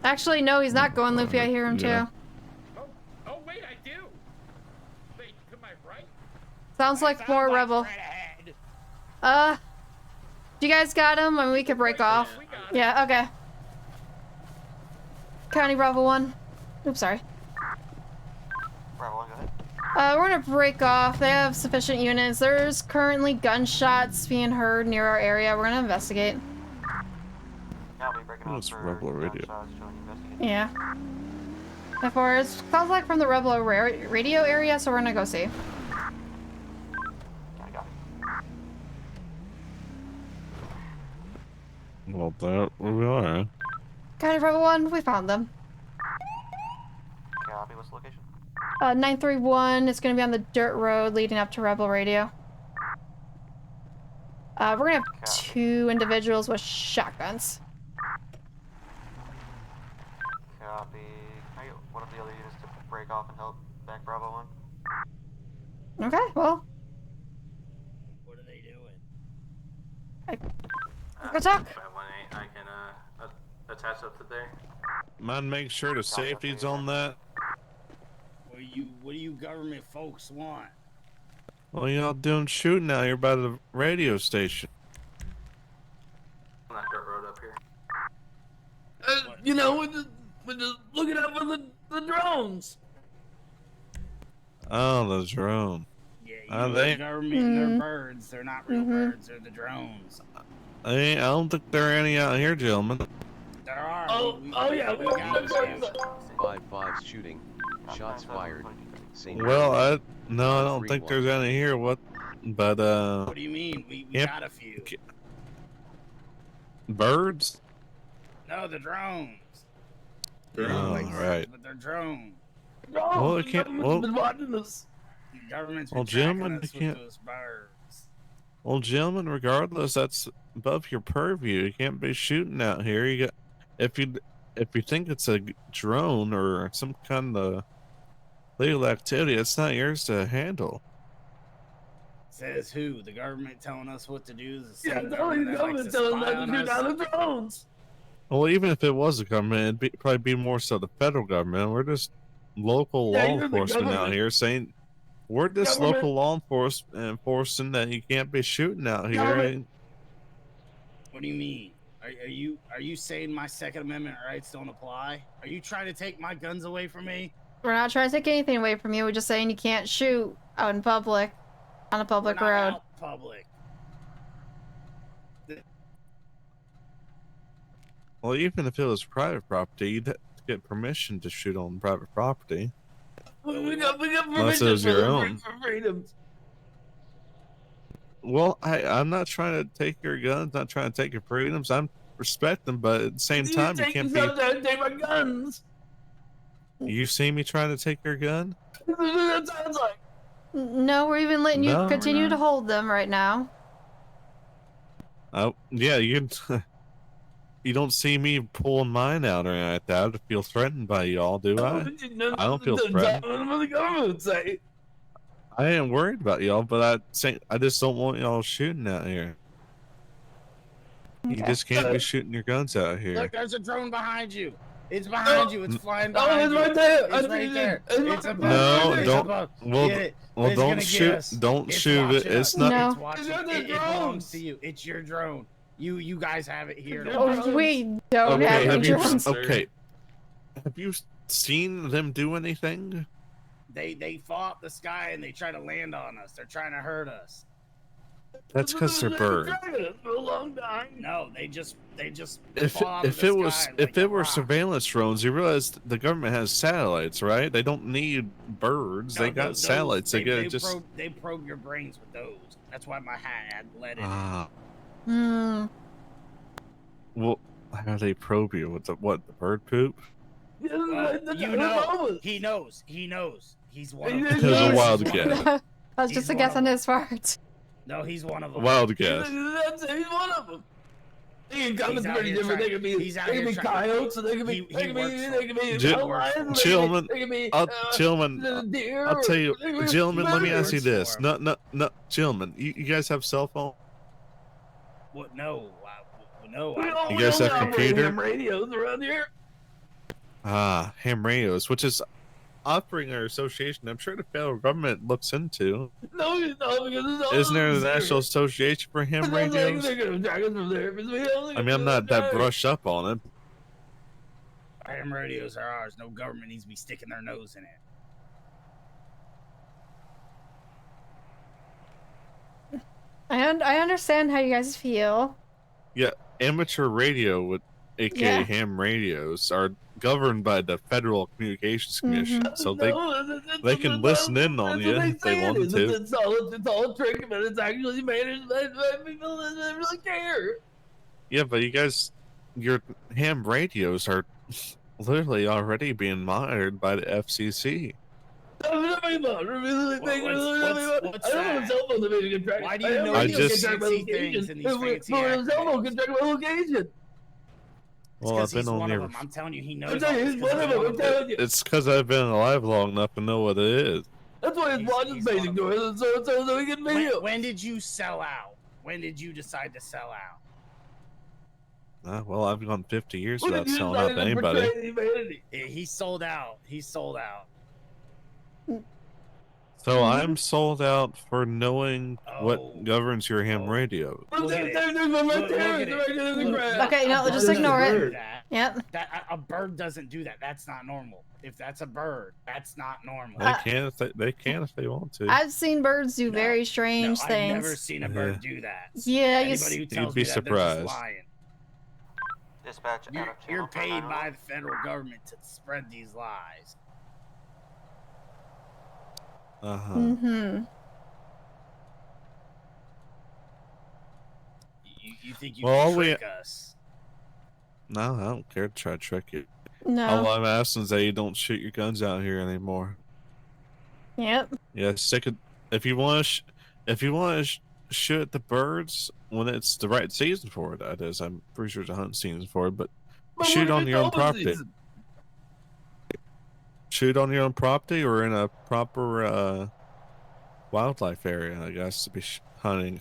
Actually, no, he's not going loopy. I hear him too. Oh, wait, I do. Wait, to my right? Sounds like more rebel. You guys got him? I mean, we could break off. Yeah, okay. County Bravo 1. Oops, sorry. Bravo 1, go ahead. We're gonna break off. They have sufficient units. There's currently gunshots being heard near our area. We're gonna investigate. It's Rebel radio. Yeah. Therefore, it sounds like from the Rebel radio area, so we're gonna go see. Well, there we are. County Bravo 1, we found them. Copy, what's the location? 931, it's gonna be on the dirt road leading up to Rebel radio. We're gonna have 2 individuals with shotguns. Copy. Can I get one of the other units to break off and help back Bravo 1? Okay, well. What are they doing? Go talk. 518, I can attach up to there. Man, make sure the safety's on that. What do you government folks want? Well, y'all doing shooting out here by the radio station. On that dirt road up here. You know, we're just looking out for the drones. Oh, the drone. Yeah, the government, they're birds. They're not real birds. They're the drones. I don't think there are any out here, gentlemen. There are. Yeah. We got them. 5-5 shooting. Shots fired. Well, I don't think there's any here. What do you mean? We got a few. Birds? No, the drones. Right. But they're drones. Well, it can't. Well, Government's gentlemen, us with those birds. Well, gentlemen, regardless, that's above your purview. You can't be shooting out here. You got, if you think it's a drone or some kind of legal activity, it's not yours to handle. Says who? The government telling us what to do? Yeah, the government telling us to shoot down the drones. Well, even if it was the government, it'd probably be more so the federal government. We're just local law enforcement out here saying we're just local law enforcement that you can't be shooting out here. What do you mean? Are you saying my Second Amendment rights don't apply? Are you trying to take my guns away from me? We're not trying to take anything away from you. We're just saying you can't shoot out in public, on a public road. Out public. Well, even if it was private property, you'd have to get permission to shoot on private property. We got Unless it was your own. Well, I'm not trying to take your guns, not trying to take your freedoms. I'm respect them, but at the same time, you can't be. Take my guns. You see me trying to take your gun? That sounds like. No, we're even letting you continue to hold them right now. Oh, yeah, you don't see me pulling mine out or anything like that. I don't feel threatened by y'all, do I? I don't feel threatened. What the government say? I ain't worried about y'all, but I just don't want y'all shooting out here. You just can't be shooting your guns out here. Look, there's a drone behind you. It's behind you. It's flying behind you. It's right there. It's right there. It's above. No, don't. Well, don't shoot. Don't shoot it. It's not. It belongs to you. It's your drone. You guys have it here. We don't have any drones. Okay. Have you seen them do anything? They fought the sky and they try to land on us. They're trying to hurt us. That's because they're birds. No, they just. If it were surveillance drones, you realize the government has satellites, right? They don't need birds. They got satellites. They probe your brains with those. That's why my hat had lead in it. Well, how do they probe you with the bird poop? He knows. He's one of them. It was a wild guess. That was just a guess on his part. No, he's one of them. Wild guess. He's one of them. They can come pretty different. They can be coyotes, they can be gentlemen. I'll tell you, gentlemen. Let me ask you this. No, gentlemen. You guys have cell phone? What? No. You guys have computer? Radios around here. ham radios, which is offering our association. I'm sure the federal government looks into. No, because it's all Isn't there a there. national association for ham But I'm saying radios? they're gonna drag us from there because we only I mean, I'm not that brushed up on it. Ham radios are ours. No government needs to be sticking their nose in it. I understand how you guys feel. Yeah, amateur radio, with aka ham radios, are governed by the Federal Communications Commission, so they can listen in on you if they want to. It's all a trick, but it's actually managed by people that really care. Yeah, but you guys, your ham radios are literally already being monitored by the FCC. What's I don't have a cell phone that can track. Why do you know I these just- fancy things in these fancy a cell phone can track my location. Well, I've been he's on one here. of them. I'm telling you, he knows. I'm telling you, all he's this 'cause one of he's them. I'm telling you. It's because I've been alive long enough to know what it is. That's why his watch is he's basic one of doors, so he can video. When did you sell out? When did you decide to sell out? Well, I've gone 50 years When without did you selling out to decide anybody. portray humanity? He sold out. He sold out. So I'm sold out for knowing Oh. what governs your ham radio. Look at it. There's one right Look there. at It's it. right there in the Look. grass. Okay, no, A just bird ignore doesn't it. do that. Yep. A bird doesn't do that. That's not normal. If that's a bird, that's not normal. They can if they want to. I've seen birds do No, very strange I've things. never seen a bird do that. Yeah, you Anybody who tells be me that, they're surprised. just lying. Dispatch out of You're channel paid by 491. the federal government to spread these lies. Mm-hmm. You think you Well, can we- trick us? No, I don't care to try to trick you. No. All I'm asking is that you don't shoot your guns out here anymore. Yep. Yeah, stick it. If you want to shoot at the birds when it's the right season for it, that is. I'm pretty sure it's a hunting season for it, but But shoot what on if your it's own open property. season? Shoot on your own property or in a proper wildlife area, I guess, to be hunting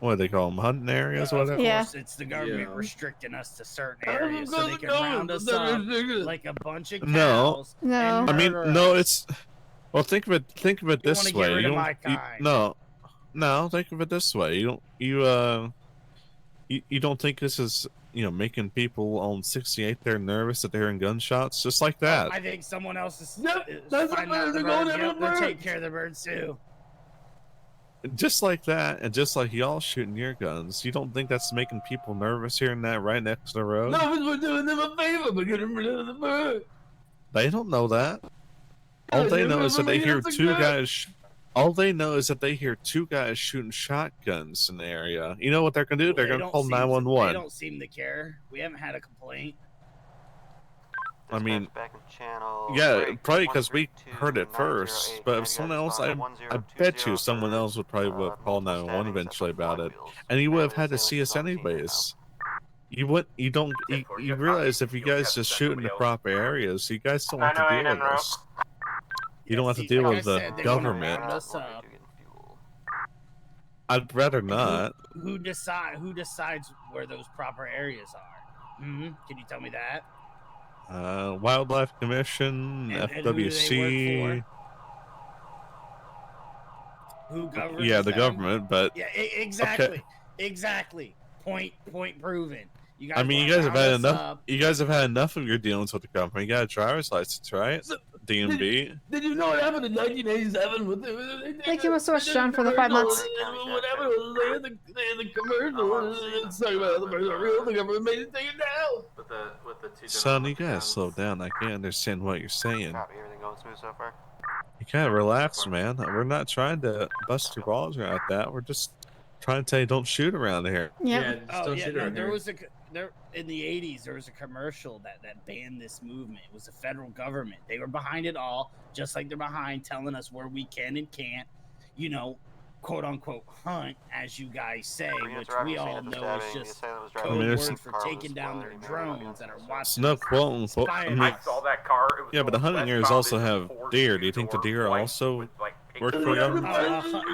what do they call them, hunting areas, Of whatever. Yeah. course, it's the government Yeah. restricting us to certain I don't areas so know they the can government, round us but they're up ridiculous. like a bunch of No. cows. No. and I mean, murder no, us. it's well. Think of it You wanna this get way. rid You of don't. my kind. No. Think of it this way. You don't think this is making people on 68 there nervous that they're hearing gunshots just like that. I think someone else is, Yep, is that's finding what out the they're going birds. after Yep, the they're taking birds. care of the birds too. Just like that, and just like y'all shooting your guns, you don't think that's making people nervous hearing that right next to the road? No, because we're doing them a favor by getting rid of the bird. They don't know that. All they know is that they hear two guys. All they know is that they hear two guys shooting shotguns in the area. You know what they're gonna do? They're gonna call They 911. don't seem to care. We haven't had a complaint. I mean, Dispatch back in channel yeah, break, probably because we 132, heard it first. 908. But Now if you someone got else, respond I to bet 1020 you someone for, else would probably would have called multiple 911 stabbings at eventually the about flag it, wheels. and you would have Apparently had to the see us assailant is on scene anyways. You realize if you guys just shoot in the proper areas, you guys don't have to deal with this. You don't have to See, deal like I with the said, they wanna government. round us up. I'd rather not. Who decides where those proper areas are? Can you tell me that? Wildlife Commission, And who do they FWC. work Who governs? Yeah, the them? government, but Yeah, exactly. Point proven. You guys I mean, you wanna guys have had round us enough. up. You guys have had enough of your dealings with the government. You got a driver's license, right? DMV. Did you know what happened in 1987 with Thank you so much, John, for the 5 months. What happened was they had the commercial. It's talking about the person real. The government made it take it down. With the two Son, you different gotta slow down. I can't understand what you're saying. Copy, everything going smooth so far? You gotta relax, man. We're not trying to bust your balls around like that. We're just trying to tell you don't shoot around here. Yep. Oh yeah, no, there in the 80s there was a commercial that banned this movement. It was the federal government. They were behind it all, just like they're behind telling us where we can and can't, quote unquote hunt, as you guys say, which we all know is just code word for taking down their drones that are It's watching. no us. quote unquote. I Spying mean, us. saw that car. It was yeah, but the hunting areas also have deer. Do you think the deer also work for the government?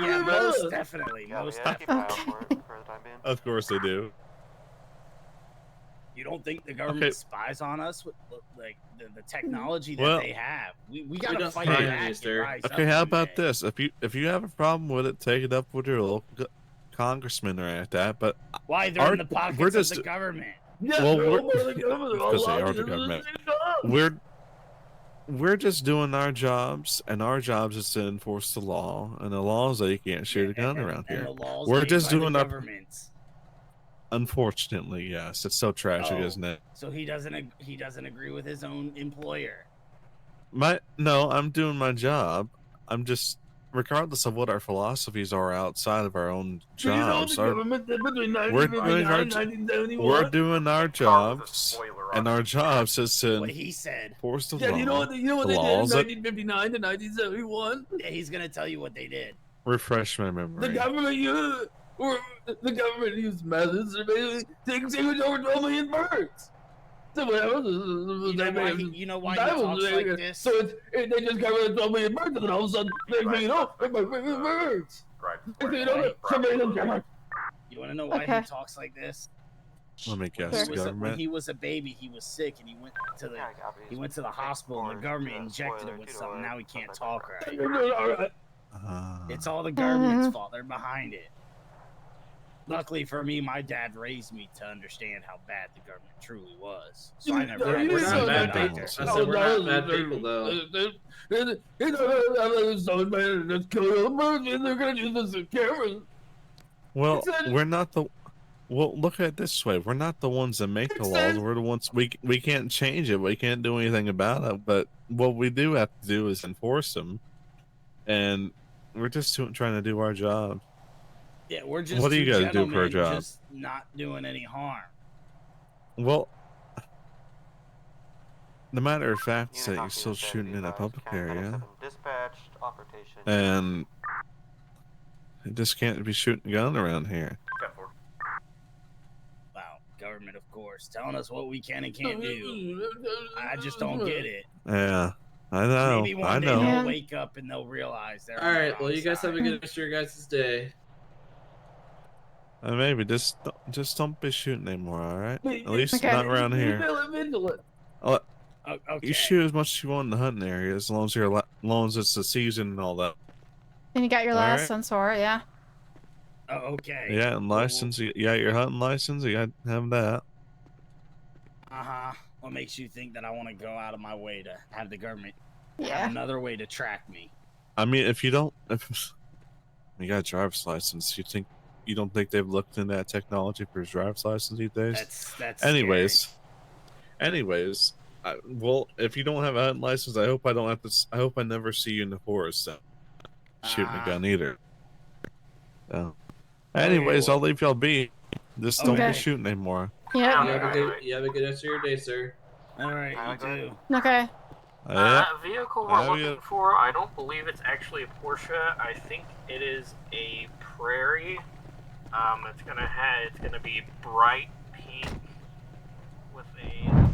Yeah, most definitely. Yeah, Most yeah, keep an eye out for it for the time being. Of course they do. You don't think the government spies on us with like the technology that Well, they have? We gotta don't fight spy on back you, and sir. rise up Okay, how one about day. this? If you have a problem with it, take it up with your local congressman or like that. But Why they're in the pockets of the government? Yeah, well, they're we're all part of the government. They're all because they are lobbying the for the government. same job. We're just doing our jobs, and our jobs is to enforce the law, and the law is that you can't shoot a gun around And here. the laws We're made just by doing the our. governments. Unfortunately, yes, it's so tragic, isn't it? So he doesn't agree with his own employer. No, I'm doing my job. I'm just, regardless of what our philosophies are outside of our own Do you know what jobs, the government did between we're 1959 and 1971? we're doing our jobs, and our jobs is to What he said. enforce the Yeah, law. you know what they did in laws that 1959 to 1971? Yeah, he's gonna tell you what they did. refresh my memory. The government used methods to basically extinguish over 12 million birds. So You know why he talks like this? So they just got rid of 12 million birds, and then all of a sudden, birds. You want to know why he talks like this? Let me guess. When Government. he was a baby, he was sick, and he went to the hospital, and the government injected him with something. Now he can't talk right. It's all the government's fault. They're behind it. Luckily for me, my dad raised me to understand how bad the government truly was. So I never. We're not bad people. I said we're not bad people, though. Let's kill all the birds, and they're gonna use this as cameras. Well, we're not the. Well, look at it this way: we're not the ones that make the laws. We're the ones we can't change it. We can't do anything about it. But what we do have to do is enforce them, and we're just trying to do our job. Yeah, we're just. What do you guys do for a job? Just not doing any harm. Well, the matter of fact is that you're still shooting in a public area, and you just can't be shooting a gun around here. Wow, government, of course, telling us what we can and can't do. I just don't get it. Yeah, I know. Maybe one day they'll wake up and they'll realize they're. All right, well, you guys have a good rest of your guys' day. Maybe just don't be shooting anymore, all right? At least not around here. Okay. You shoot as much as you want in the hunting area, as long as it's the season and all that. And you got your license for it, yeah. Oh, okay. Yeah, and license. You got your hunting license. You got to have that. What makes you think that I want to go out of my way to have the government Yeah. have another way to track me? I mean, if you got a driver's license, you don't think they've looked into that technology for his driver's license these days? That's Anyways, well, if you don't have a hunting license, I hope I never see you in the forest shooting a gun either. So, anyways, I'll leave y'all be. Just don't be shooting anymore. Yeah. You have a good rest of your day, sir. All right, you too. Okay. That vehicle we're looking for, I don't believe it's actually a Porsche. I think it is a Prairie. It's gonna be bright pink with a.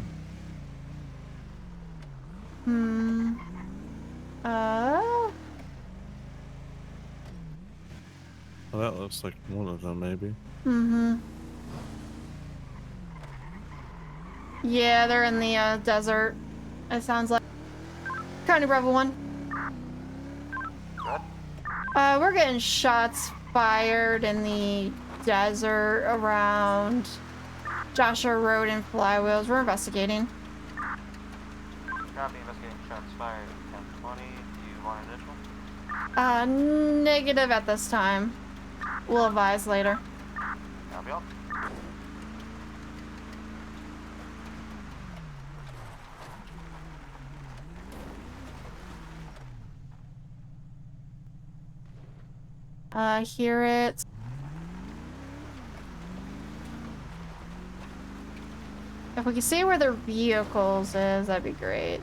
Well, that looks like one of them, maybe. Yeah, they're in the desert. It sounds like. County Bravo 1. We're getting shots fired in the desert around Joshua Road and Flywheels. We're investigating. Copy, investigating shots fired at 10:20. Do you want additional? Negative at this time. We'll advise later. Copy all. Hear it. If we can see where their vehicles is, that'd be great.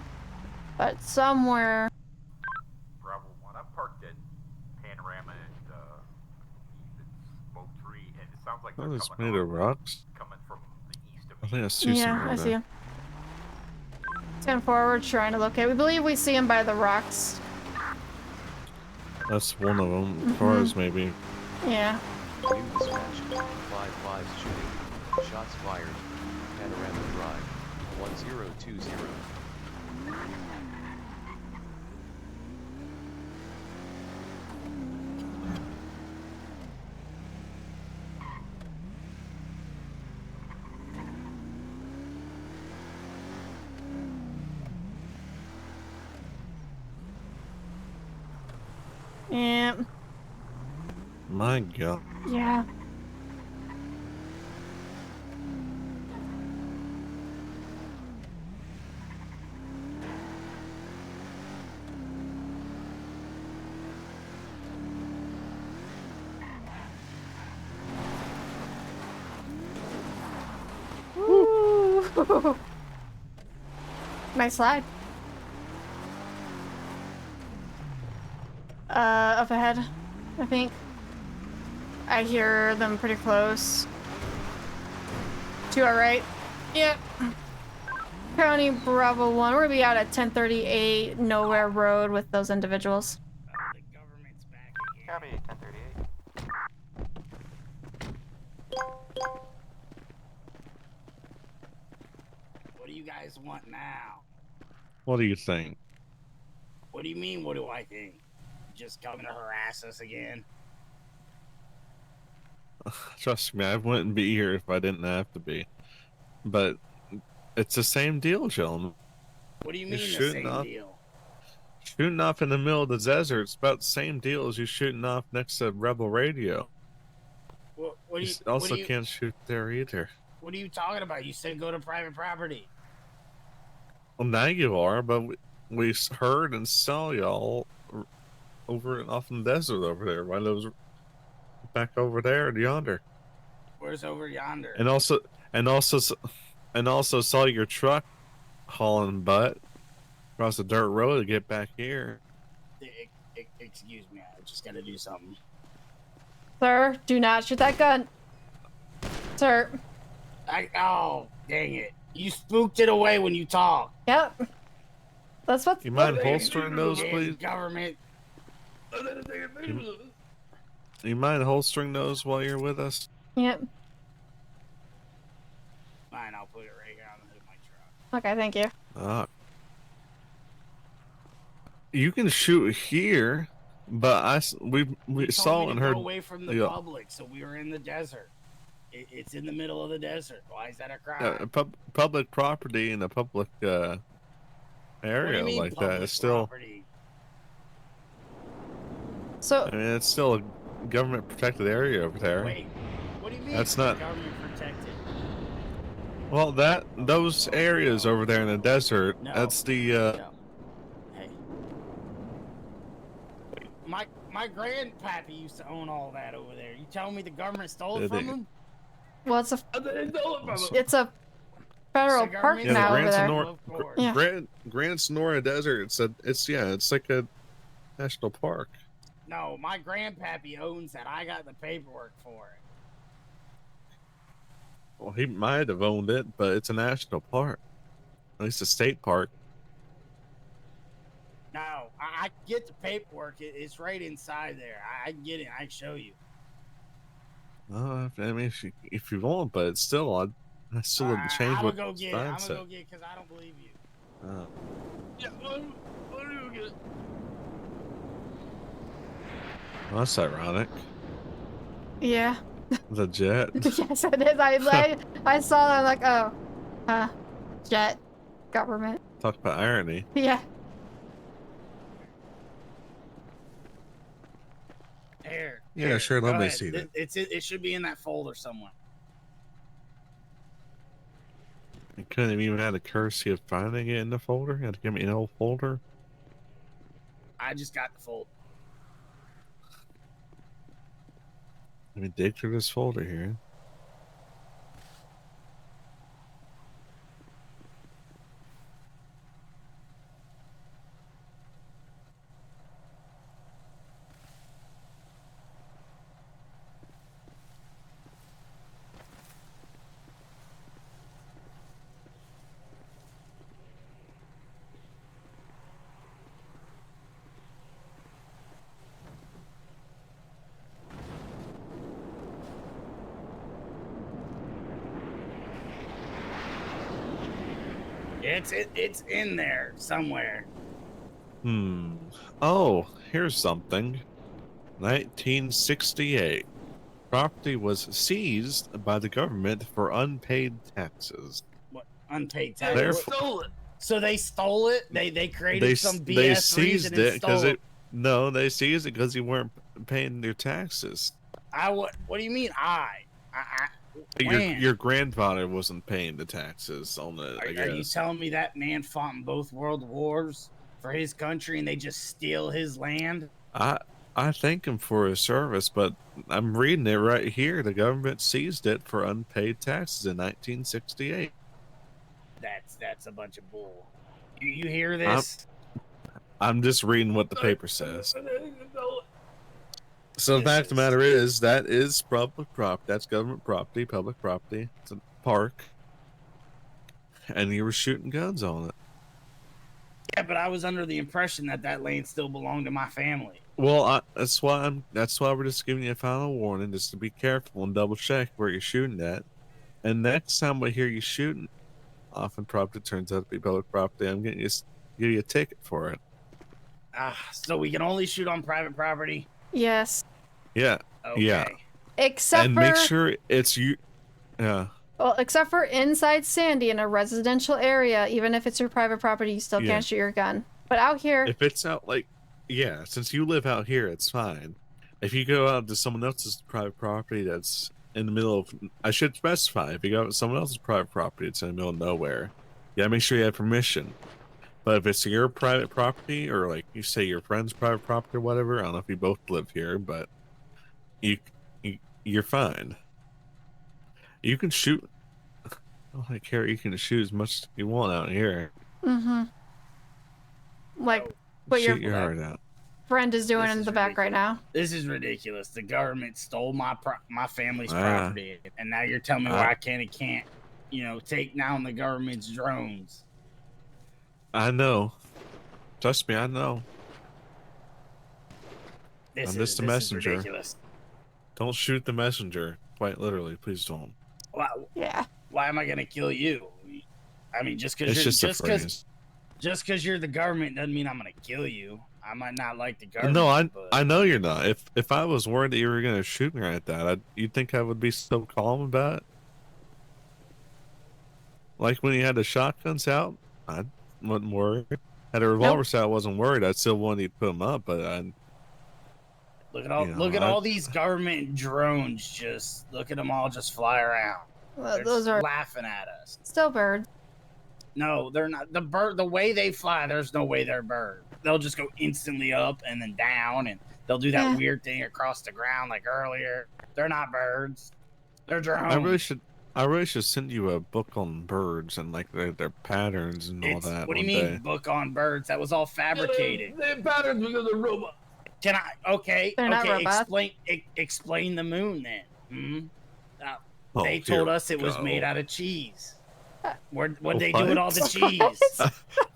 But somewhere. Bravo 1, I'm parked at Panorama and Smoke Tree, and it sounds like Oh, they're it's coming made of rocks. from the east of I think I see Yeah, some I over see there. him. Stand forward, trying to locate. We believe we see him by the rocks. That's one of them. Cars, maybe. Yeah. New dispatch. 5-5 shooting. Shots fired. Panorama Drive, 1020. Yeah. My God. Yeah. Woo. Nice slide. Up ahead, I think. I hear them pretty close. To our right. Yep. County Bravo 1. We're gonna be out at 1038 Nowhere Road with those individuals. The government's back again. Copy, 1038. What do you guys want now? What do you think? What do you mean, what do I think? Just coming to harass us again? Trust me, I wouldn't be here if I didn't have to be. But it's the same deal, gentlemen. What do you You're mean the shooting same off, deal? shooting off in the middle of the desert. It's about the same deal as you shooting off next to Rebel Radio. What do You you also can't shoot there either. What are you talking about? You said go to private property. Well, now you are, but we heard and saw y'all over and off in the desert over there. While those back over there and yonder. Where's over yonder? And also saw your truck hauling butt across the dirt road to get back here. Excuse me, I just gotta do something. Sir, do not shoot that gun. Sir. Oh, dang it. You spooked it away when you talk. Yep. That's what. You mind holstering those, please? Government. You mind holstering those while you're with us? Yep. Fine, I'll put it right here on the hood of my truck. Okay, thank you. You can shoot here, but we saw and heard away from the public, so we were in the desert. It's in the middle of the desert. Why is that a crime? Public property in a public area like that is still. Property? So I mean, it's still a government protected area over there. Wait, what do you mean? That's not government protected. Well, those areas over there in the desert. No. That's the. No. Hey, my grandpappy used to own all that over there. You telling me the government stole it from him? Well, it's a federal park now over there. Grand Sonora Desert. It's like a national park. No, my grandpappy owns that. I got the paperwork for it. Well, he might have owned it, but it's a national park. At least a state park. No, I get the paperwork. It's right inside there. I get it. I can show you. I mean, if you want, but it's still odd. I still have to change I'm what gonna go get it. Stein I'm said. gonna go get it because I don't believe you. Yeah, what do you get? Well, that's ironic. Yeah. The jet. Yes, it is. I saw that. I'm like, jet, government. Talk about irony. Yeah. Here. Yeah, sure. Let me ahead. see that. It should be in that folder somewhere. You couldn't have even had the courtesy of finding it in the folder. You had to give me an old folder. I just got the folder. Let me dig through this folder here. It's in there somewhere. Oh, here's something. 1968. Property was seized by the government for unpaid taxes. What unpaid Yeah, tax? they Therefore- stole it. So they stole it. They created some BS they reason seized and it stole it. No, they seized it because you weren't paying your taxes. What do you mean Your grandfather wasn't paying the taxes on it. I guess. Are you telling me that man fought in both world wars for his country and they just steal his land? I thank him for his service, but I'm reading it right here. The government seized it for unpaid taxes in 1968. That's a bunch of bull. You hear this? I'm just reading what the paper says. So the fact of the matter is, that is public property. That's government property, public property. It's a park. And you were shooting guns on it. Yeah, but I was under the impression that land still belonged to my family. Well, that's why we're just giving you a final warning, just to be careful and double check where you're shooting at. And next time we hear you shooting, often property turns out to be public property. I'm going to give you a ticket for it. So we can only shoot on private property? Yes. Yeah. Okay. Yeah. Except and for make sure it's you. Yeah. Well, except for inside Sandy in a residential area, even if it's your private property, you still can't shoot your gun. But out here, if it's out since you live out here, it's fine. If you go out to someone else's private property that's in the middle of, I should specify, if you go out to someone else's private property, it's in the middle of nowhere. You gotta make sure you have permission. But if it's your private property, or like you say your friend's private property or whatever, I don't know if you both live here, but you're fine. You can shoot. Oh, I care. You can shoot as much as you want out here. mm-hmm. Like what Shoot your heart out. friend is doing in the back right now. This is ridiculous. The government stole my family's property, and now you're telling me where I can and can't, take down the government's drones. I know. Trust me, I know. I'm just a messenger. Ridiculous. Don't shoot the messenger. Quite literally, please don't. Yeah. Why am I gonna kill you? I mean, just because you're the government doesn't mean I'm gonna kill you. I might not like the government. No, I know you're not. If I was worried that you were gonna shoot me like that, you'd think I would be so calm about it. Like when you had the shotguns out, I wasn't worried. Had a revolver out, I wasn't worried. I still wanted to put them up, but look at all these government drones. Just look at them all just fly around. Those are laughing at us. Still birds. No, they're not. The way they fly, there's no way they're birds. They'll just go instantly up and then down, and they'll do that weird thing across the ground like earlier. They're not birds. They're drones. I really should send you a book on birds and like their patterns and all that. What do you mean, book on birds? That was all fabricated. They have patterns because they're robots. Can I? Okay. They're not robots. Explain the moon then. They here told us it was go. made out of cheese. What'd they do with all the cheese?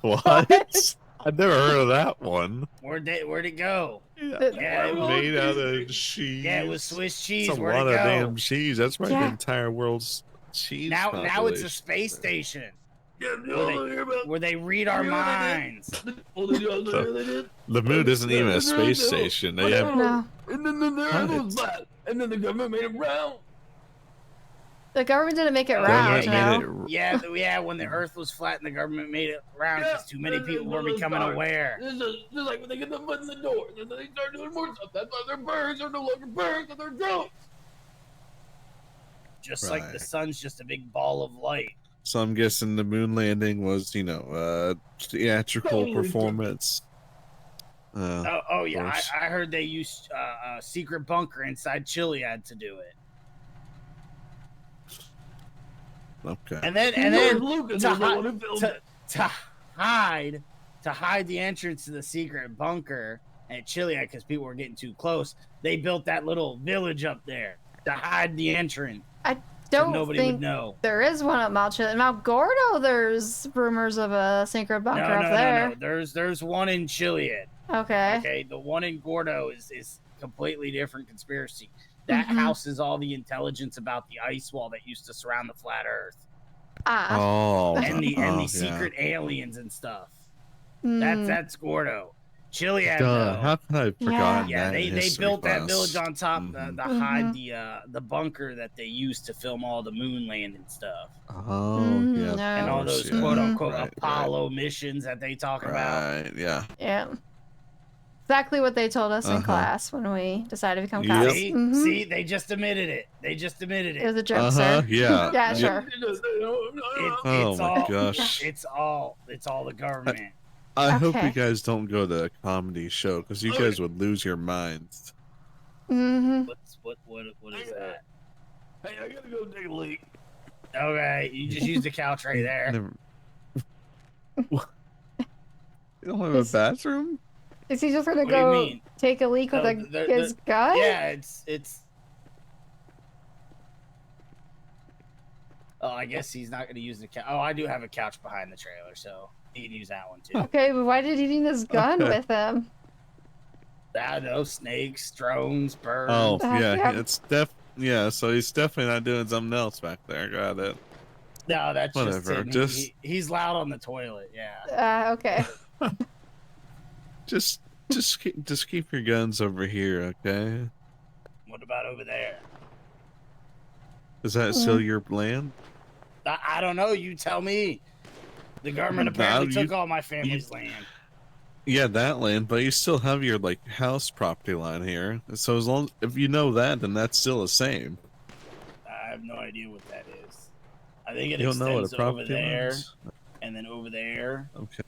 What? I've never heard of that one. Where'd it go? Yeah, it was made out of cheese. Yeah, it was Swiss cheese. It's a Where'd lot it of go? damn cheese. That's right. The entire world's cheese. Now it's a space station. Where they read our minds. The moon isn't even a space station. They have And then the earth was flat, and then the government made it round. The government didn't make it round, Yeah, when the earth was flat and the government made it round because too many people were becoming aware. This is like when they get the foot in the door, and then they start doing more stuff. That's why their birds are no longer birds, and they're drones. Just like the sun's just a big ball of light. So I'm guessing the moon landing was, theatrical performance. I heard they used a secret bunker inside Chiliad to do it. Okay. And then to hide the entrance to the secret bunker at Chiliad because people were getting too close, they built that little village up there to hide the entrance. I don't nobody think would know. There is one at Mount Chiliad. Mount Gordo, there's rumors of a secret bunker up there. No. There's one in Chiliad. Okay. Okay. The one in Gordo is completely different conspiracy. That houses all the intelligence about the ice wall that used to surround the flat Earth. Ah. Oh, and the yeah. secret aliens and stuff. Mm. That's Gordo. Chiliad, Duh, how could I have forgotten yeah, that they history built that class? village on top Mhm. to hide the bunker that they used to film all the moon landing stuff. Oh, yeah, And all those quote unquote Apollo missions that they talk about. Right, yeah. Yeah. Exactly what they told us in class when we decided to become cops. See, they just admitted it. They just admitted it. It was a joke, sir. Yeah. Yeah, sure. Oh my gosh. It's all the government. I hope you guys don't go to a comedy show because you guys would lose your minds. Mm-hmm. What is that? Hey, I gotta go take a leak. Okay, you just used the couch right there. You don't have a bathroom? Is he just gonna What do you go mean? take a leak with his gun? Yeah, it's. Oh, I guess he's not gonna use the couch. Oh, I do have a couch behind the trailer, so he can use that one too. Okay, but why did he need his gun with him? I don't know, snakes, drones, birds. Oh, yeah, so he's definitely not doing something else back there. Got it. No, that's whatever. just him. He's loud on the toilet. Yeah. Okay. Just keep your guns over here, okay? What about over there? Is that still your land? I don't know. You tell me. The government apparently took all my family's land. Yeah, that land, but you still have your house property line here. So as long if you know that, then that's still the same. I have no idea what that is. I think it You don't know what a extends over property there, line is? and then over there. Okay.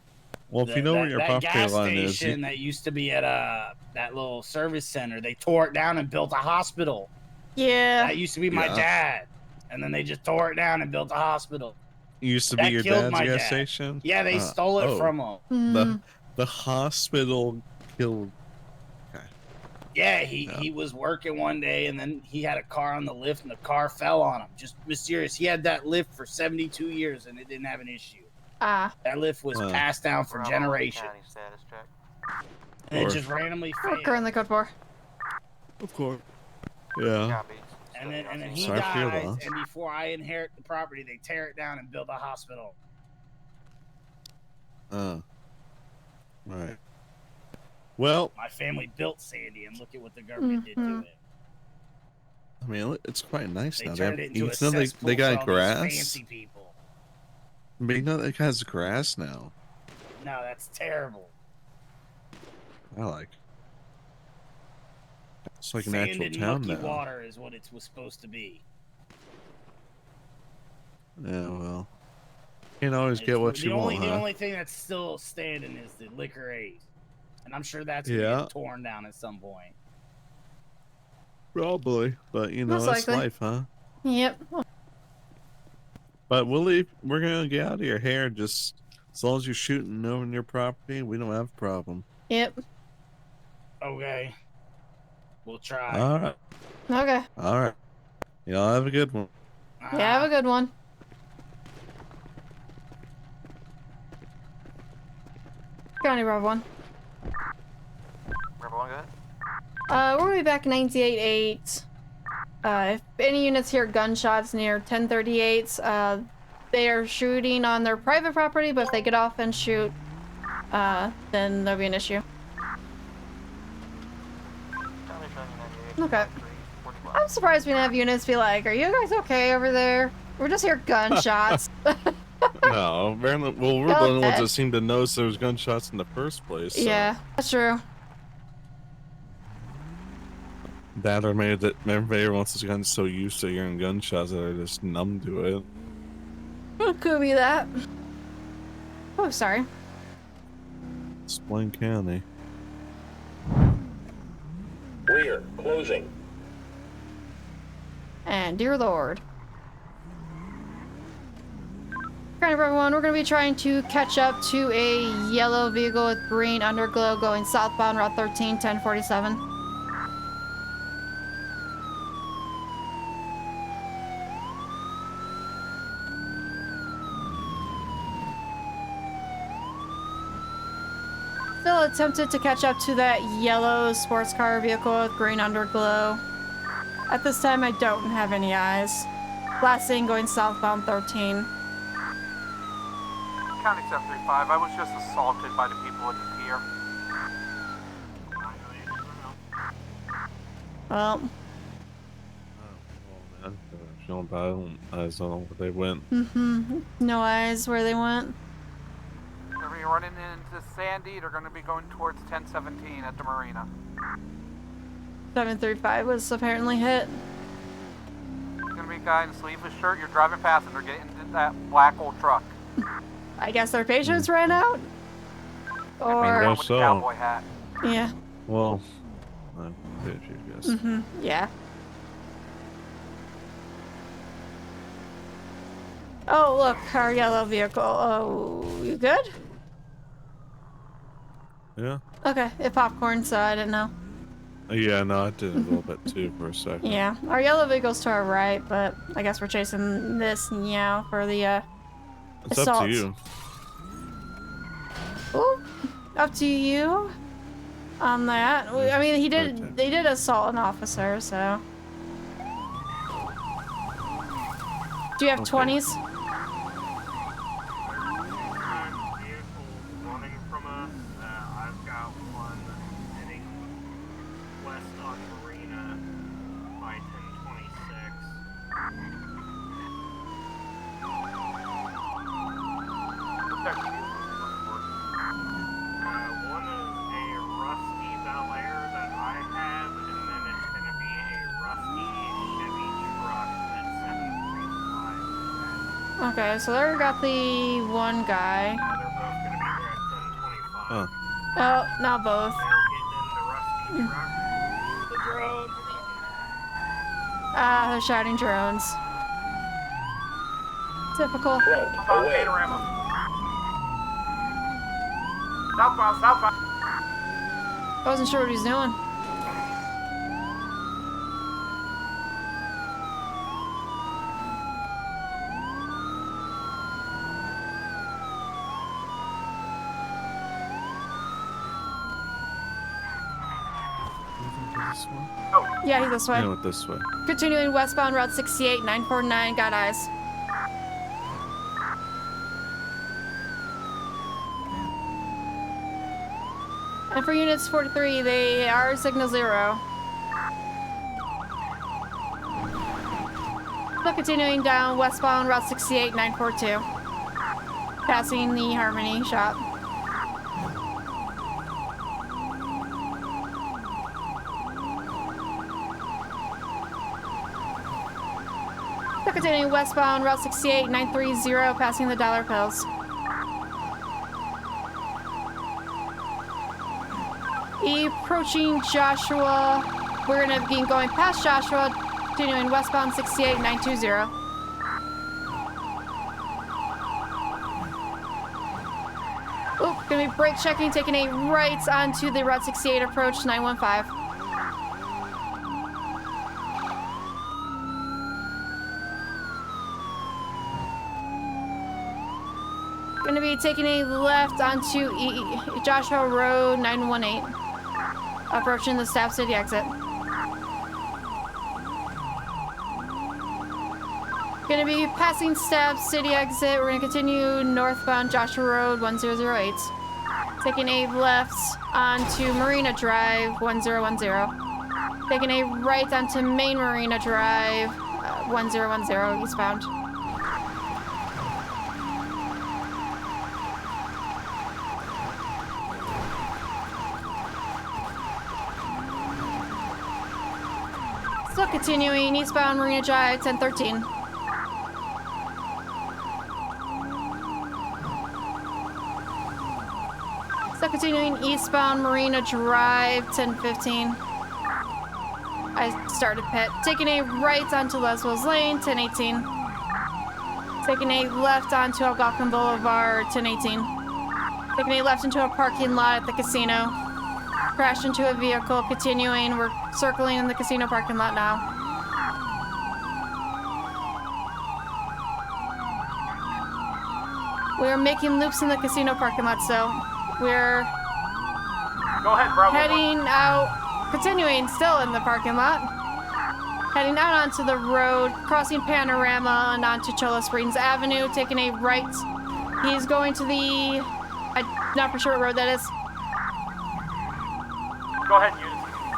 Well, if you know where your property gas line is, station that used to be at that little service center, they tore it down and built a hospital. Yeah. That used to be my dad, and then they just tore it down and built a hospital. used to be your killed dad's my gas dad. station? Yeah, they stole it from him. The hospital killed. Yeah, he was working one day, and then he had a car on the lift, and the car fell on him. Just mysterious. He had that lift for 72 years, and it didn't have an issue. That lift was passed down for generations. And it just randomly failed. Currently code 4. Of course. Yeah. And then he Sorry for your dies, loss. and before I inherit the property, they tear it down and build a hospital. Right. Well, My family built Sandy, and look at what the government did to it. I mean, it's quite nice They now. turned it into a they cesspool got for all these grass. fancy people. But you know, it has grass now. No, that's terrible. I like. It's like an Sand actual and town mucky now. water is what it was supposed to be. Yeah, well, you can always get what you want, The huh? only thing that's still standing is the Liquor 8. And I'm sure that's going to get torn down at some point. Probably, but you know, Most that's likely. life, huh? Yep. But we'll leave. We're gonna get out of your hair. Just as long as you're shooting over your property, we don't have a problem. Yep. Okay. We'll try. All right. Okay. All right. Y'all have a good one. Yeah, have a good one. County Rob 1. Rebel 1, go ahead. We're gonna be back 98-8. If any units hear gunshots near 1038s, they are shooting on their private property, but if they get off and shoot, then there'll be an issue. Okay. I'm surprised we didn't have units be like, are you guys okay over there? We're just hear gunshots. No, apparently, well, we're the only ones that seem to notice there was gunshots in the first place. So. Yeah, that's true. That or maybe that everybody wants has gotten so used to hearing gunshots that they're just numb to it. It could be that. Oh, sorry. It's Blaine County. Clear. Closing. And dear Lord. Kind of everyone, we're going to be trying to catch up to a yellow vehicle with green underglow going southbound Route 13, 1047. Still attempted to catch up to that yellow sports car vehicle with green underglow. At this time, I don't have any eyes. Last seen going southbound 13. County 735. I was just assaulted by the people at the pier. Well. Feeling bad. I don't know where they went. No eyes where they went. They're gonna be running into Sandy. They're gonna be going towards 1017 at the marina. 735 was apparently hit. There's gonna be a guy in a sleeveless shirt. You're driving past and they're getting into that black old truck. I guess their patience ran out? Or... With the cowboy hat. Yeah. Well, I guess. Yeah. Oh, look, our yellow vehicle. Oh, you good? Yeah. Okay, it popcorn, so I didn't know. Yeah, no, I did a little bit too for a second. Yeah, our yellow vehicle's to our right, but I guess we're chasing this now for the It's assault. up to you. Ooh, up to you on that. I mean, they did assault an officer, so. Do you have 20s? Okay, so there we got the one guy. Huh. Oh, not both. They're shouting drones. Typical. Panorama. Southbound, southbound. I wasn't sure what he was doing. Yeah, he's this way. Yeah, went this way. Continuing westbound Route 68, 949, got eyes. And for units 43, they are signal 0. So continuing down westbound Route 68, 942. Passing the Harmony shop. Continuing westbound Route 68, 930, passing the Dollar Pills. Approaching Joshua. We're going to be going past Joshua, continuing westbound 68, 920. Oop, gonna be brake checking, taking a right onto the Route 68 approach, 915. Gonna be taking a left onto Joshua Road 918. Approaching the Staff City exit. Gonna be passing Staff City exit. We're gonna continue northbound Joshua Road 1008. Taking a left onto Marina Drive 1010. Taking a right onto Main Marina Drive 1010 eastbound. Still continuing eastbound Marina Drive 1013. Still continuing eastbound Marina Drive 1015. I started pit. Taking a right onto Leswell's Lane 1018. Taking a left onto Algonquin Boulevard 1018. Taking a left into a parking lot at the casino. Crashed into a vehicle, continuing. We're circling in the casino parking lot now. We're making loops in the casino parking lot, so we're heading out, continuing still in the parking lot. Heading out onto the road, crossing Panorama and onto Cholo Springs Avenue, taking a right He's going to the... I'm not for sure what road that is. Go ahead, Eunice.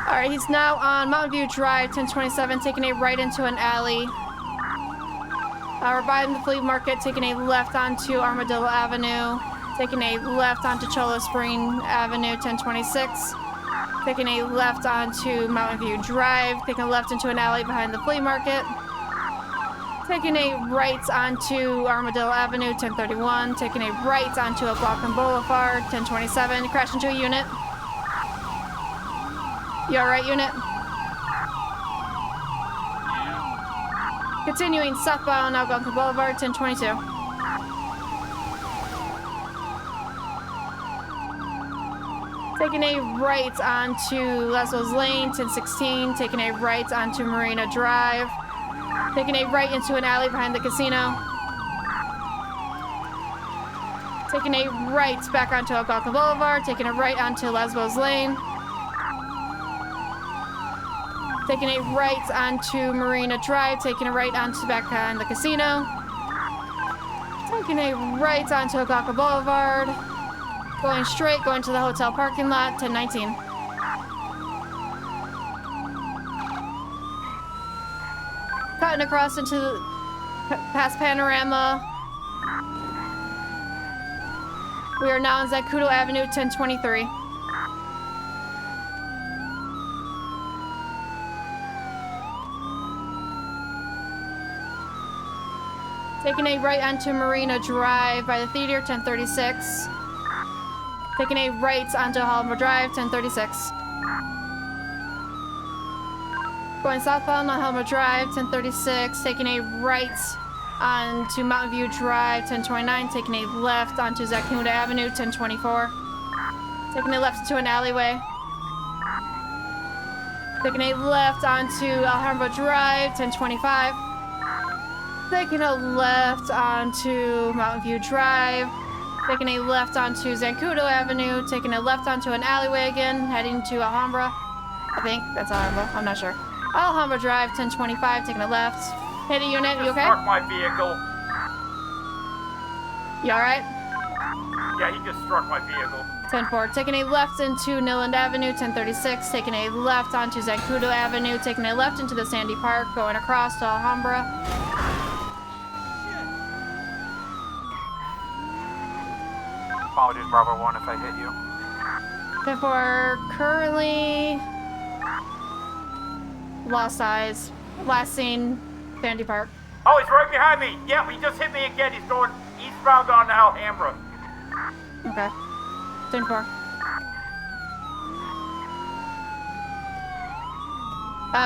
Alright, he's now on Mountain View Drive, 1027, taking a right into an alley. We're by the flea market, taking a left onto Armadillo Avenue, taking a left onto Cholo Spring Avenue, 1026, taking a left onto Mountain View Drive, taking a left into an alley behind the flea market, taking a right onto Armadillo Avenue, 1031, taking a right onto Algonquin Boulevard, 1027, crash into a unit. You alright, unit? Continuing southbound Algonquin Boulevard, 1022. Taking a right onto Leslie's Lane, 1016. Taking a right onto Marina Drive. Taking a right into an alley behind the casino. Taking a right back onto Algonquin Boulevard. Taking a right onto Lesbo's Lane. Taking a right onto Marina Drive, taking a right onto back behind the casino. Taking a right onto Algonquin Boulevard. Going straight, going to the hotel parking lot, 1019. Cutting across into past Panorama. We are now on Zancudo Avenue, 1023. Taking a right onto Marina Drive by the theater, 1036. Taking a right onto Alhambra Drive, 1036. Going southbound on Alhambra Drive, 1036. Taking a right onto Mountain View Drive, 1029. Taking a left onto Zacunda Avenue, 1024. Taking a left into an alleyway. Taking a left onto Alhambra Drive, 1025. Taking a left onto Mountain View Drive. Taking a left onto Zancudo Avenue. Taking a left onto an alleyway again, heading to Alhambra. I think that's Alhambra. I'm not sure. Alhambra Drive, 1025. Taking a left. Hit a unit. You okay? Struck my vehicle. You all right? Yeah, he just struck my vehicle. 10-4. Taking a left into Newland Avenue, 1036. Taking a left onto Zancudo Avenue. Taking a left into the Sandy Park. Going across to Alhambra. Apologies, Bravo 1, if I hit you. 10-4. Currently lost eyes. Last seen, Sandy Park. Oh, he's right behind me. Yeah, he just hit me again. He's going eastbound on Alhambra. Okay. 10-4.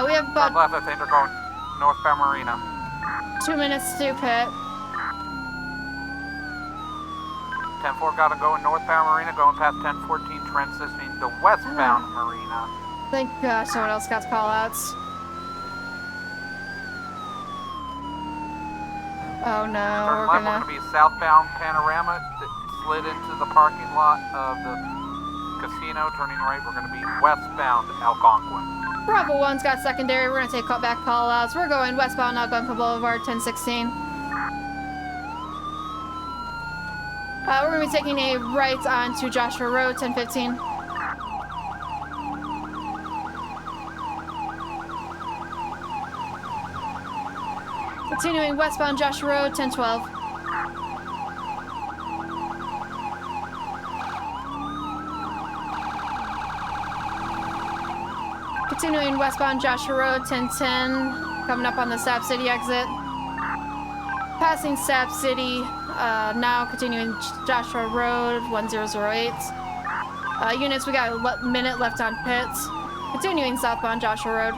We have about... Left, I think they're going northbound Marina. 2 minutes to pit. 10-4 got to go northbound Marina, going past 1014, transitioning to westbound Marina. Thank God someone else got call-outs. Oh no, Turn left, we're going to be southbound Panorama, slid into the parking lot of the casino. Turning right, we're going to be westbound Algonquin. Bravo 1's got secondary. We're going to take back call-outs. We're going westbound Algonquin Boulevard, 1016. We're going to be taking a right onto Joshua Road, 1015. Continuing westbound Joshua Road, 1012. Continuing westbound Joshua Road, 1010. Coming up on the Sap City exit. Passing Sap City. Now continuing Joshua Road, 1008. Units, we got a minute left on pits. Continuing southbound Joshua Road.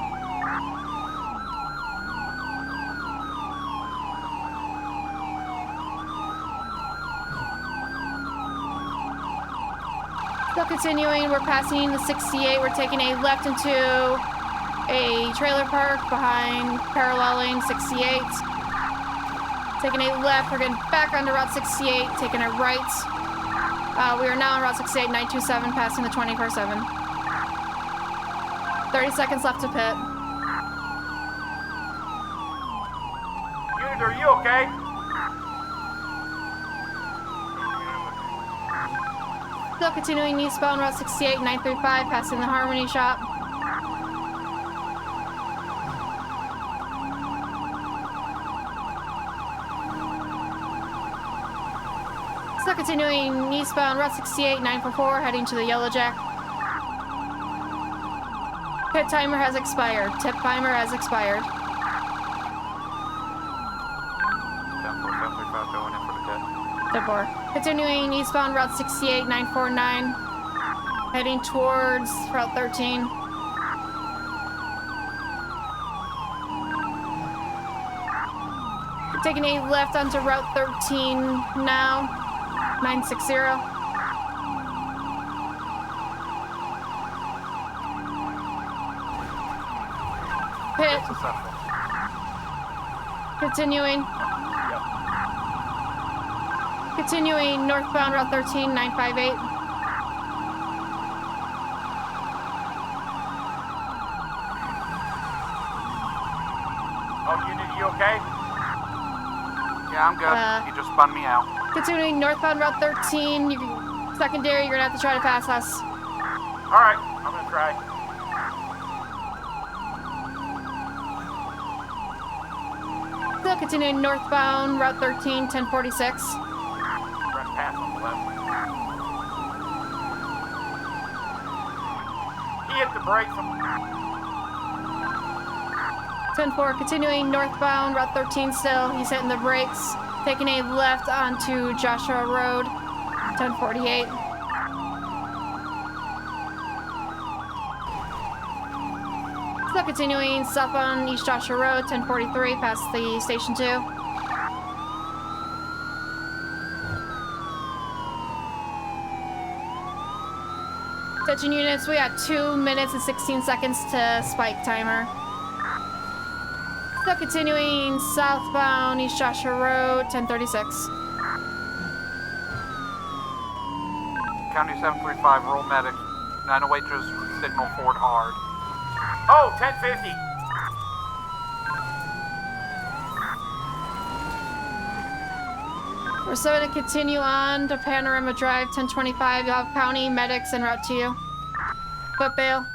Still continuing, we're passing the 68. We're taking a left into a trailer park behind paralleling 68. Taking a left, we're getting back onto Route 68, taking a right. We are now on Route 68, 927, passing the 24/7. 30 seconds left to pit. Unit, are you okay? Still continuing eastbound Route 68, 935, passing the Harmony shop. Still continuing eastbound Route 68, 944, heading to the Yellow Jack. Pit timer has expired. Tip timer has expired. 10-4-735 going in for the pit. Tip 4. Continuing eastbound Route 68, 949, heading towards Route 13. Taking a left onto Route 13 now, 960. Pit. Continuing. Continuing northbound Route 13, 958. Oh, Unit, you okay? Yeah, I'm good. You just spun me out. Continuing northbound Route 13, secondary, you're gonna have to try to pass us. Alright, I'm gonna try. Still continuing northbound Route 13, 1046. Pass on the left. He hit the brakes. 10-4, continuing northbound Route 13 still. He's hitting the brakes. Taking a left onto Joshua Road, 1048. Still continuing southbound East Joshua Road, 1043, past the Station 2. Attention units, we got 2 minutes and 16 seconds to spike timer. Still continuing southbound East Joshua Road, 1036. County 735, roll medic. 908 just signal forward hard. Oh, 1050. We're still going to continue on to Panorama Drive, 1025. You'll have county medics en route to you. Foot bail.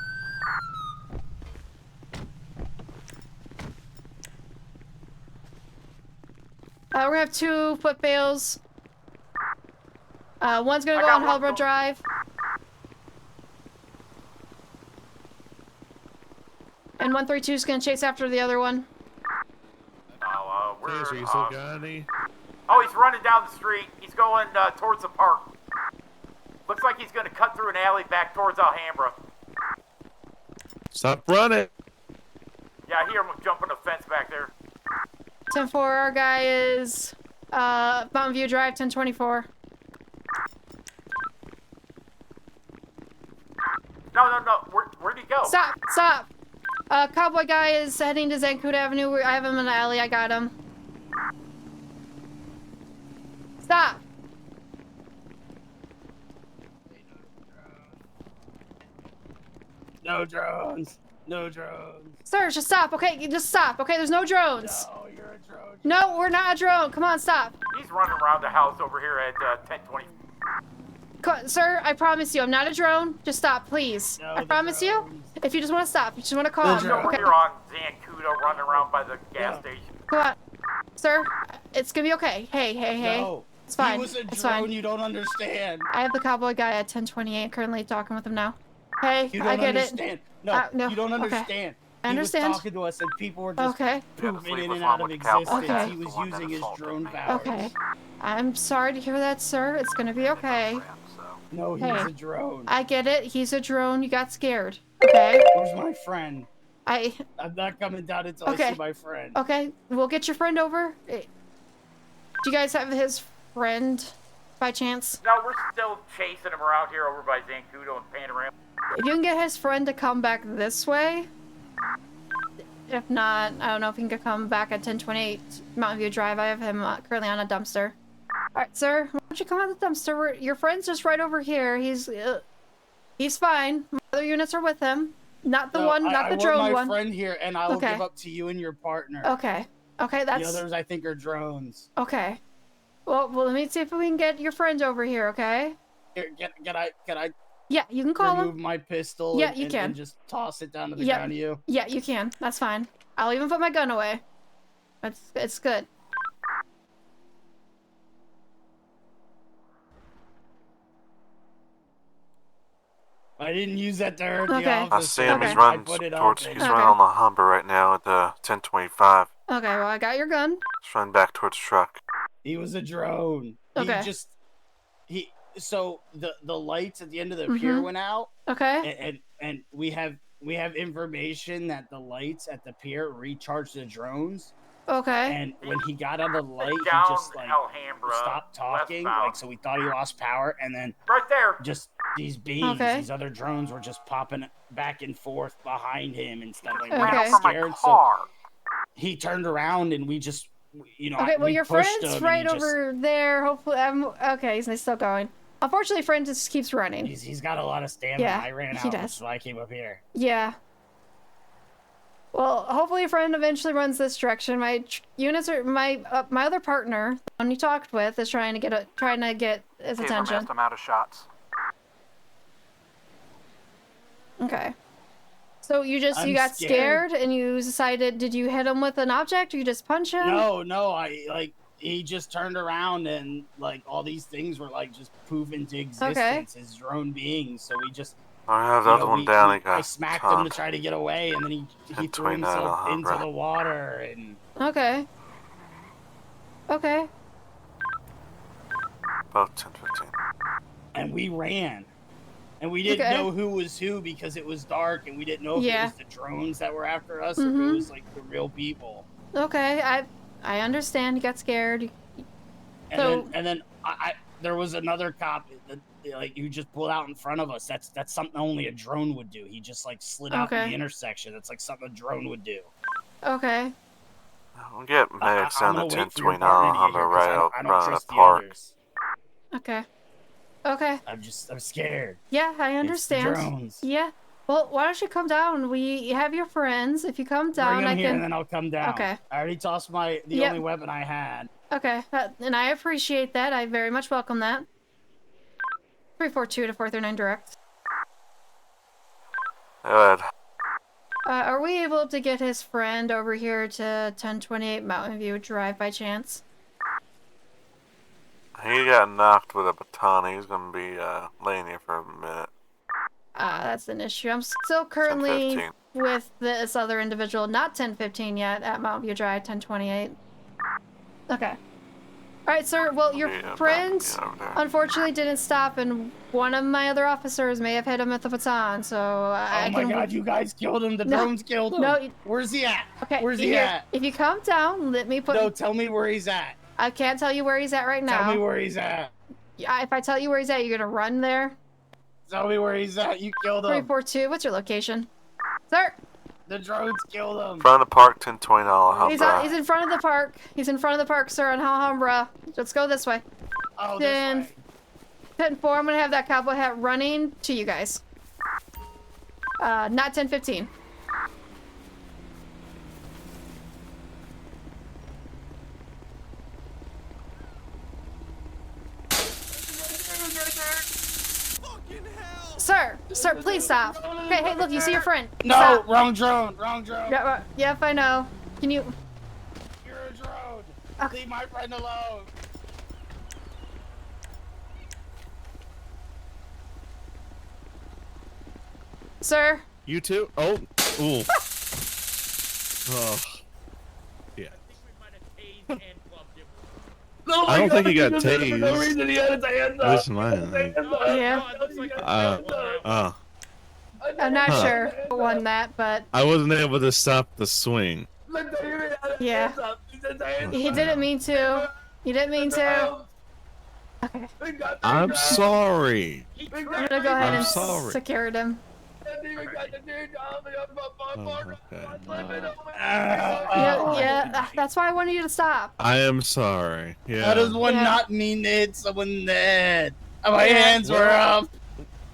We're gonna have 2 foot bails. One's gonna go on Halbert Drive. And 132 is gonna chase after the other one. Where? You still got any? Oh, he's running down the street. He's going towards the park. Looks like he's gonna cut through an alley back towards Alhambra. Stop running. Yeah, I hear him jumping the fence back there. 10-4, our guy is Mountain View Drive, 1024. No. Where'd he go? Stop! Cowboy guy is heading to Zancuda Avenue. I have him in the alley. I got him. Stop! No drones. No drones. Sir, just stop, okay? Just stop, okay? There's no drones. No, you're a drone. No, we're not a drone. Come on, stop. He's running around the house over here at 1020. Sir, I promise you, I'm not a drone. Just stop, please. No, I promise you. If you just want to stop, you just want to calm. He's over here on Zancudo running around by the gas station. Come on. Sir, it's gonna be okay. Hey. No. It's fine. He was a It's drone, fine. you don't understand. I have the cowboy guy at 1028, currently talking with him now. Hey, You I don't get understand. it. No, you don't okay. understand. I understand. He was talking to us and people were just pooping in and out of existence. Okay. He was using his drone powers. Okay. I'm sorry to hear that, sir. It's gonna be okay. No, he's a drone. I get it. He's a drone. You got scared. Okay. Where's my friend? I'm not coming down until I see my friend. Okay. We'll get your friend over. Do you guys have his friend by chance? No, we're still chasing him around here over by Zancudo and Panorama. If you can get his friend to come back this way. If not, I don't know if he can come back at 1028 Mountain View Drive. I have him currently on a dumpster. Alright, sir. Why don't you come out the dumpster? Your friend's just right over here. He's fine. My other units are with him. Not the drone one. I want my friend here, and I will give up to you and your partner. Okay. Okay, that's... The others, I think, are drones. Okay. Well, let me see if we can get your friend over here, okay? Here, can I Yeah, you can call remove him. my pistol Yeah, and, you and, can. and just toss it down to the Yep. ground to you? Yeah, you can. That's fine. I'll even put my gun away. It's good. I didn't use that to hurt the Okay. officer. I see him. Okay. He's running I put it towards. up He's and- running on the Humber right now at the 1025. Okay, well, I got your gun. He's running back towards the truck. He was a drone. Okay. So the lights at the end of the pier went out. Okay. And we have information that the lights at the pier recharged the drones. Okay. And when he got out of the light, he Down just like Alhambra, stopped talking, westbound. like so we thought he lost power, and then Right there. just these beams, Okay. these other drones were just popping back and forth behind him and stuff like Okay. we got From my scared. car. So he turned around and we just, Okay, well, we your pushed friend's him right and he just- over there. Hopefully, okay, he's still going. Unfortunately, friend just keeps running. He's got a lot of stamina. Yeah, I ran he out, does. so I came up here. Yeah. Well, hopefully, a friend eventually runs this direction. My units are my other partner, the one you talked with, is trying to get his Taser attention. missed. I'm out of shots. Okay. So you I'm got scared. scared and you decided, did you hit him with an object or you just punch him? No, he just turned around and like all these things were like just poof into existence as drone beings. So we just I have the other one down. He got I smacked him to try to get away, and then he threw 1029 himself into Alhambra. the water and Okay. Okay. About 1015. and we ran. And we didn't Okay. know who was who because it was dark and we didn't know if it Yeah. was the drones that were after us or if it was like the real people. Okay. I understand. You got scared. And So- then I there was another cop that like who just pulled out in front of us. That's something only a drone would do. He just like slid out in Okay. the intersection. That's like something a drone would do. Okay. We'll get medics I'm down to gonna wait for your 1029 partner to get Humber here 'cause right I out don't front of trust the the park. others. Okay. Okay. I'm scared. Yeah, I It's understand. drones. Yeah. Well, why don't you come down? We have your friends. If you come down, Bring him I here can. and then I'll come down. Okay. I already tossed the Yep. only weapon I had. Okay, and I appreciate that. I very much welcome that. 342 to 439 direct. Good. Are we able to get his friend over here to 1028 Mountain View Drive by chance? He got knocked with a baton. He's gonna be laying here for a minute. That's an issue. I'm still currently 10:15. with this other individual, not 1015 yet, at Mountain View Drive, 1028. Okay. Alright, sir. Well, your Yeah, friend back over there. unfortunately didn't stop, and one of my other officers may have hit him with the baton, so I Oh my can... god, you guys killed him. The No. drones killed him. No, Where's he at? Okay, Where's he here, at? If you come down, let me put... No, tell me where he's at. I can't tell you where he's at right now. Tell me where he's at. Yeah, if I tell you where he's at, you're gonna run there. Tell me where he's at. You killed him. 342, what's your location? Sir! The drones killed him. Front of the park, 1029 Alhambra. He's in front of the park. He's in front of the park, sir, on Alhambra. Let's go this way. Oh, Then, this way. 10-4, I'm gonna have that cowboy hat running to you guys. Not 10-15. Sir, please stop. Okay, hey, look, you see your friend. No, Stop. wrong drone. Wrong drone. Yeah, yep, I know. Can you... You're a drone. Okay. Leave my friend alone. Sir? You too? Oh. Ooh. Oh. Yeah. No, I don't think he got For no tased. reason, he had his hands At up. least in my hand. Yeah. I'm not Huh. sure who won that, but I wasn't able to stop the swing. yeah. He didn't mean to. He didn't mean to. Okay. I'm sorry. I'm gonna go ahead I'm and sorry. secured him. Oh, okay. Yeah, that's why I wanted you to stop. I am sorry. Yeah. How does one Yeah. not mean to hit someone in the head? My Yeah. hands were up.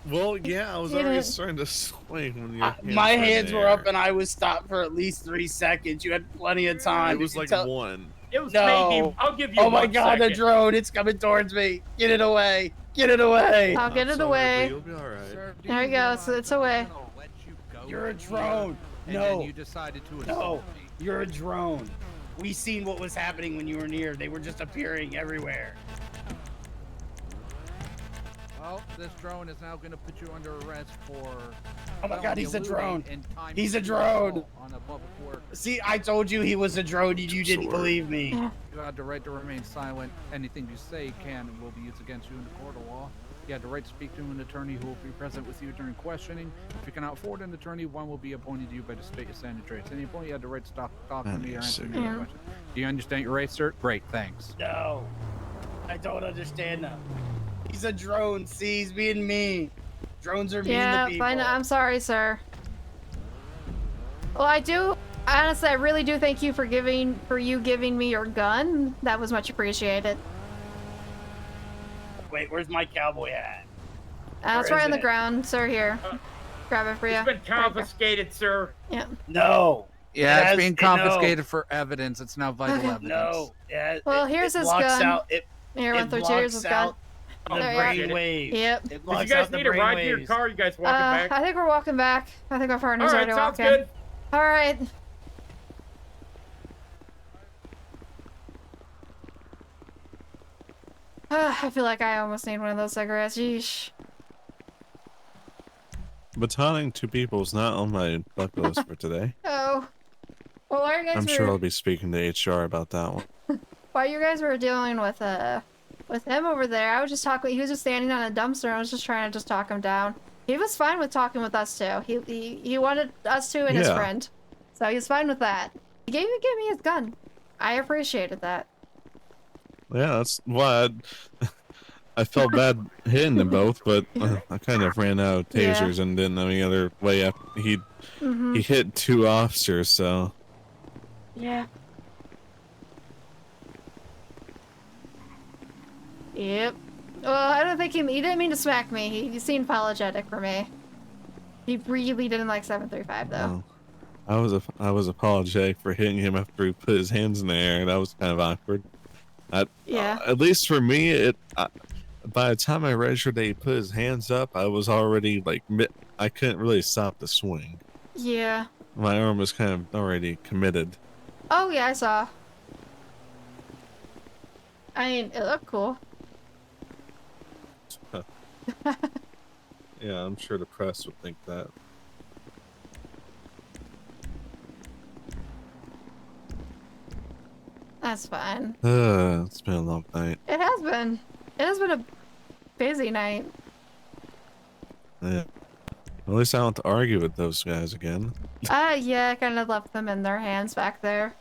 Well, yeah, I was You already didn't- starting to swing when your My hands were up there. and I was stopped for at least 3 seconds. You had plenty of time. It was You like tell- one. It was No. maybe. I'll give you Oh my 1 god, the second. drone, it's coming towards me. Get it away. Get it away. I'll get it away. You'll be all right. Sir, do There you you go. realize So it's I was away. gonna let you go You're a in here, drone. And No. then you decided to No, assault me. you're a drone. We seen what was happening when you were near. They were just appearing everywhere. Well, this drone is now going to put you under arrest for. Oh my God, he's a drone. He's a time drone. on a public work. See, I told you he was a drone. You didn't believe me. You had the right to remain silent. Anything you say can and will be used against you in the court of law. You had the right to speak to an attorney who will be present with you during questioning. If you cannot afford an attorney, one will be appointed to you by the state of San Andreas. At any point, you had the right to stop talking to me or answer me any questions. Do you understand your rights, sir? Great, thanks. No, I don't understand them. He's a drone. See, he's being mean. Drones are mean to people. Fine. I'm sorry, sir. Well, honestly, I really do thank you for you giving me your gun. That was much appreciated. Wait, where's my cowboy hat? It's right on the ground, sir. Here, grab it for you. It's been confiscated, sir. Yeah. No. Yeah, it's being confiscated for evidence. It's now vital evidence. No. Yeah. Well, here's his gun. Here, it here's his gun. The brain wave. Yep. It If you blocks guys out the need a ride to brain your waves. car, you guys walking back? I think we're walking back. I think our partner's All right, already sounds walking. good. All right. I feel like I almost need one of those cigarettes. Yeesh. Batoning two people is not on my bucket list for today. Oh. Well, while you guys I'm were, sure I'll be speaking to HR about that one. while you guys were dealing with him over there, I was just talking. He was just standing on a dumpster. I was just trying to just talk him down. He was fine with talking with us too. He wanted us to and his Yeah. friend, so he was fine with that. He gave me his gun. I appreciated that. Yeah, that's why I felt bad hitting them both, but I kind of ran out of tasers and didn't know any other way. He hit two officers, so. Yeah. Yep. Well, I don't think he didn't mean to smack me. He seemed apologetic for me. He really didn't like 735 though. Oh. I was apologetic for hitting him after he put his hands in the air. That was kind of awkward. Yeah. At least for me, by the time I registered that he put his hands up, I was already like I couldn't really stop the swing. Yeah. My arm was kind of already committed. Oh yeah, I saw. I mean, it looked cool. Yeah, I'm sure the press would think that. That's fine. It's been a long night. It has been. It has been a busy night. Yeah. At least I don't have to argue with those guys again. Yeah, I kind of left them in their hands back there.